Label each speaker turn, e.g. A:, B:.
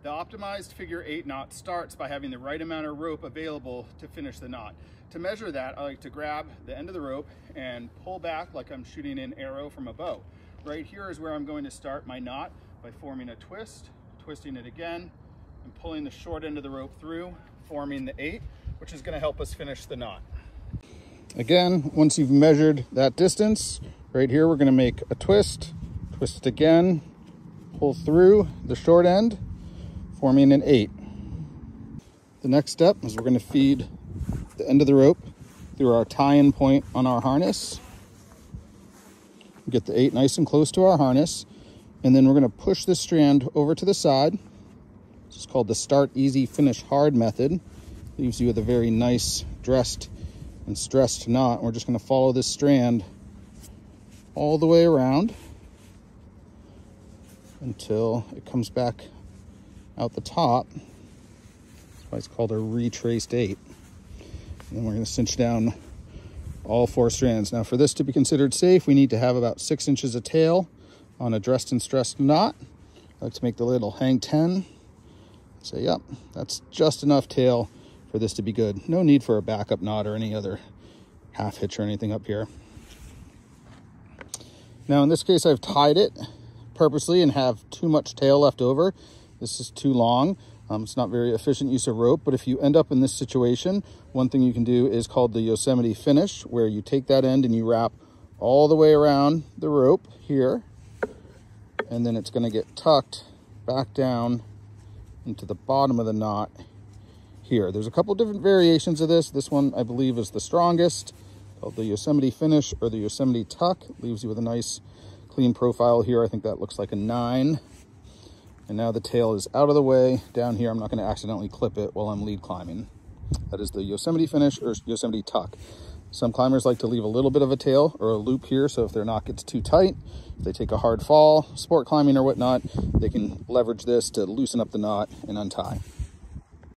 A: The optimized figure 8 knot starts by having the right amount of rope available to finish the knot. To measure that, I like to grab the end of the rope and pull back like I'm shooting an arrow from a bow. Right here is where I'm going to start my knot by forming a twist, twisting it again, and pulling the short end of the rope through, forming the 8, which is going to help us finish the knot. Again, once you've measured that distance, right here we're going to make a twist, twist it again, pull through the short end, forming an 8. The next step is we're going to feed the end of the rope through our tie-in point on our harness. Get the 8 nice and close to our harness, and then we're going to push this strand over to the side. This is called the start easy, finish hard method. Leaves you with a very nice dressed and stressed knot. We're just going to follow this strand all the way around until it comes back out the top. That's why it's called a retraced 8. And then we're going to cinch down all 4 strands. Now for this to be considered safe, we need to have about 6 inches of tail on a dressed and stressed knot. I like to make the little hang 10. Say, yep, that's just enough tail for this to be good. No need for a backup knot or any other half hitch or anything up here. Now in this case, I've tied it purposely and have too much tail left over. This is too long. It's not very efficient use of rope, but if you end up in this situation, one thing you can do is called the Yosemite finish, where you take that end and you wrap all the way around the rope here, and then it's going to get tucked back down into the bottom of the knot here. There's a couple different variations of this. This one I believe is the strongest, called the Yosemite finish or the Yosemite tuck. It leaves you with a nice clean profile here. I think that looks like a 9. And now the tail is out of the way. Down here, I'm not going to accidentally clip it while I'm lead climbing. That is the Yosemite finish or Yosemite tuck. Some climbers like to leave a little bit of a tail or a loop here, so if their knot gets too tight, if they take a hard fall, sport climbing or whatnot, they can leverage this to loosen up the knot and untie.